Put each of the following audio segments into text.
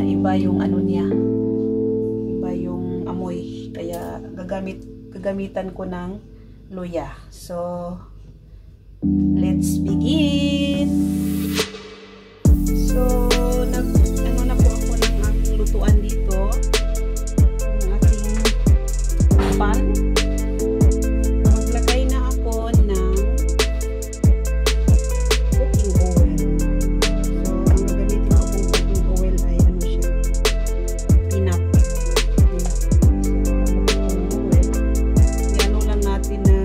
iba yung ano niya, iba yung amoy, kaya gagamitan ko ng luya. So let's begin. So ano na po ako ng aking lutuan dito, ng aking pan. Maglagay na ako ng cooking oil. So ang gagamitin ko pong cooking oil ay ano siya, peanut oil. Iano lang natin na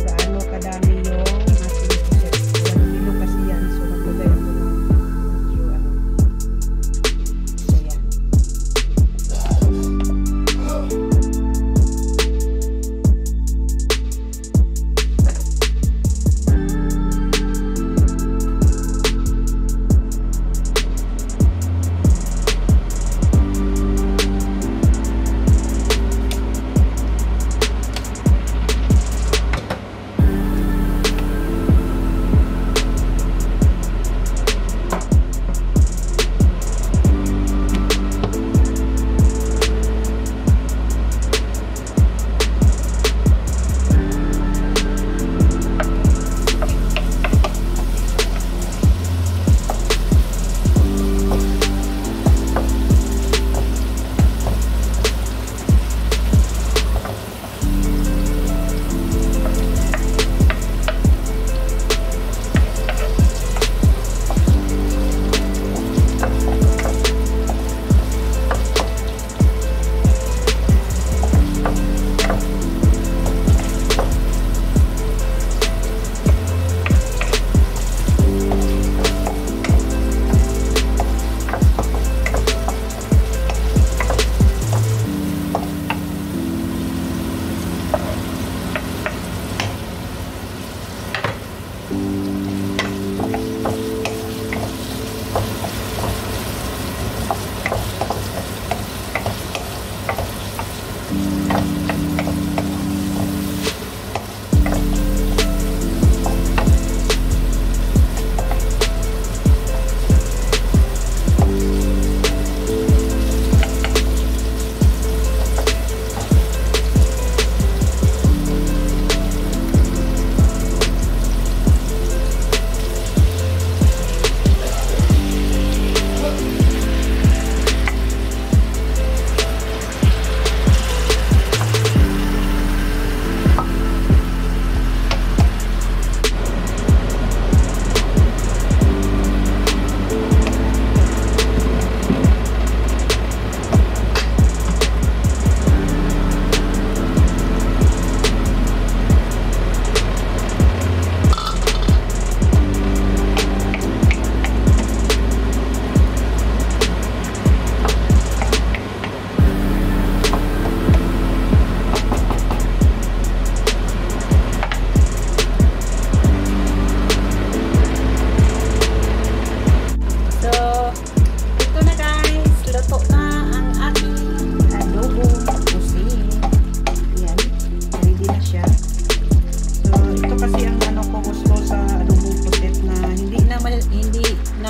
gaano kadami yung ating puset. 1 kilo kasi yan, so maglagay ako ng medyo ano. So yan.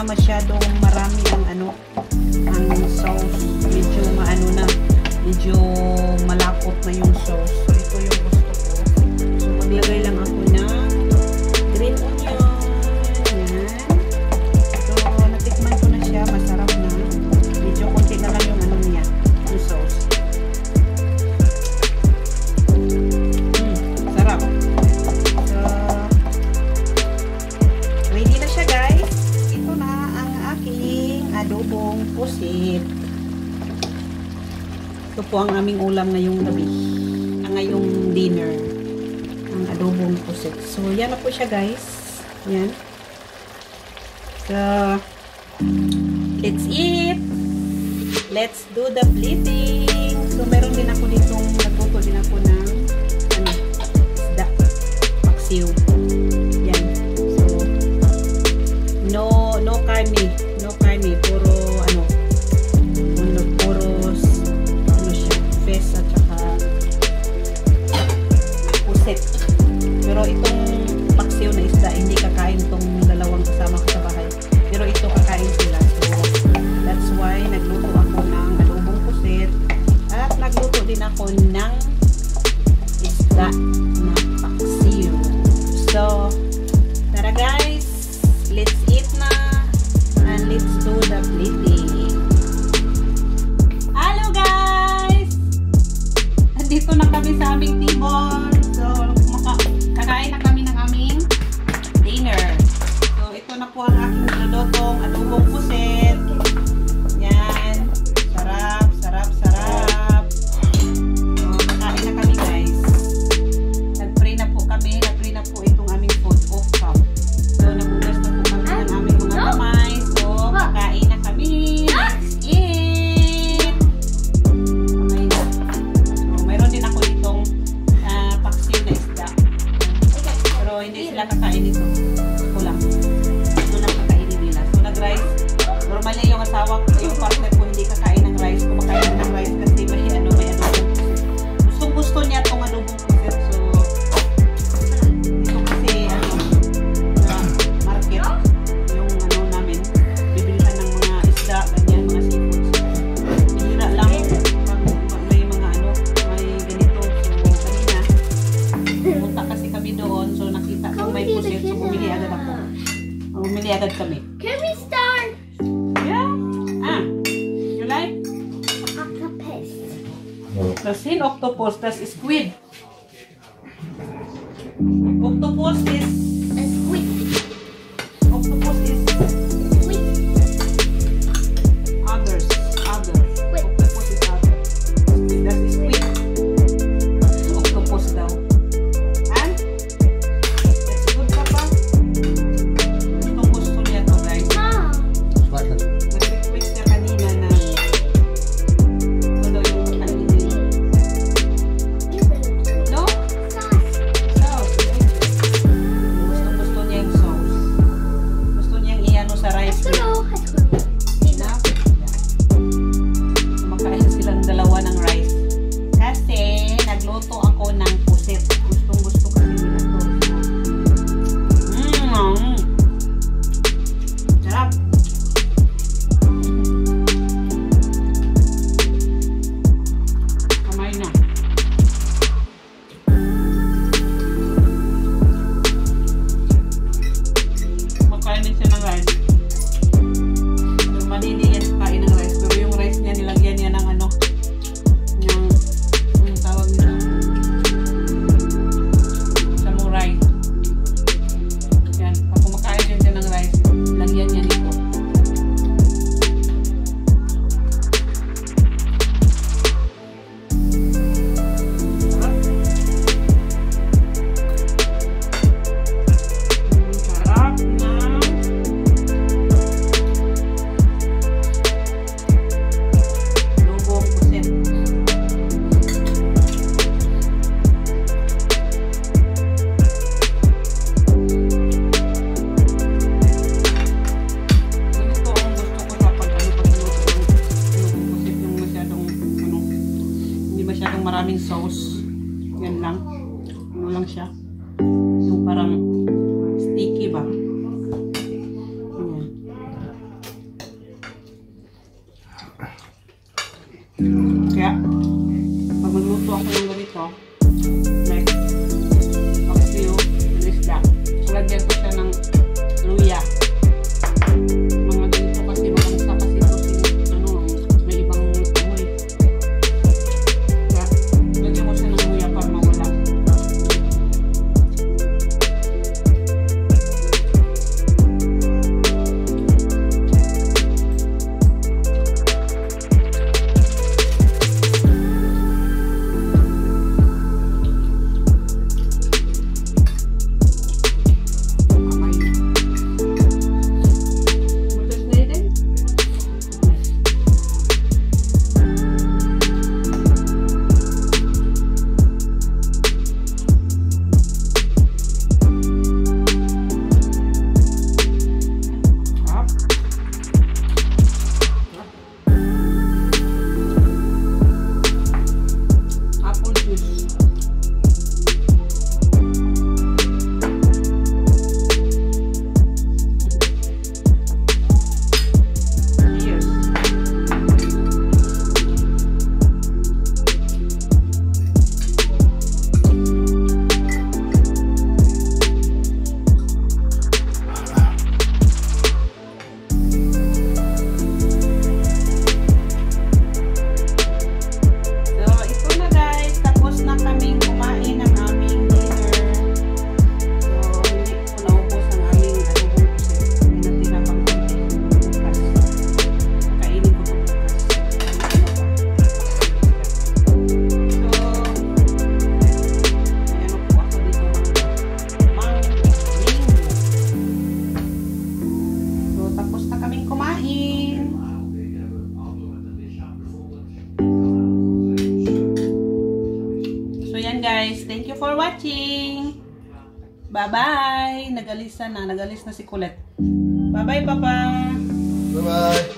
Masyadong marami ang ano, ang sauce, medyo maano na, medyo malapot na yung sauce. So ito yung gusto ko. So maglagay lang ako ng green onion. Yan. So natikman ko na siya, masarap na. Medyo konti na lang yung ano niya, yung sauce. Sarap. So ready na siya, guys. Ito na ang aking adobong pusit. Ito po ang aming ulam ngayong gabi. Ngayong dinner. Ang adobong pusit. So, yan na po siya, guys. Yan. So, let's eat. Let's do the plating. So, meron din ako ditong, nagluto din ako ng ano, isda. Paksiw. Yan. So, no karne. No karne. Puro, ano, puro, ano siya, fish at saka pusit. Pero itong paksiw na isda, hindi kakain itong dalawang kasama ko sa bahay. Pero ito kakain sila. So, that's why nagluto ako Das sind Octopus, das ist Squid. Octopus is Squid. Octopus is Squid. others. Squid. Octopus is others. Squid, das ist squid. Octopus daw. And it's good, Papa. Gusto niya to, guys. Mom. Nag-request niya kanina na ito daw yung kakainin. No? Sauce. Gusto niya yung sauce. Gusto niyang i-ano sa rice. Enough? Kumakain silang dalawa ng rice. Kasi nagluto ako ng pusit. Gustong-gusto kasi nila to. Sarap. Kamay na. Kumakain din siya ng rice. Yung maliliit kain ng rice. Pero yung rice niya nilagyan niya ng ano, yung tawag nito, samurai. Yan. Pag kumakain din siya ng rice, lagyan niya nito. Sarap na lubong pusit. Ganito ang gusto ko sa pagluto ng pusit, yung masyadong ano, hindi masyadong maraming sauce. Yan lang. Ano lang siya. Yung parang sticky ba? Ayan. Kaya, pag magluto ako ng ganito, like, paksiw, isda, lagyan ko siya ng luya. Mga ganito kasi, makamsa kasi ito, ano, may ibang amoy. Kaya, lagyan ko siya ng luya para mawala. Guys, thank you for watching. Bye-bye. Nagalis na si Colette. Bye-bye, Papa. Bye-bye.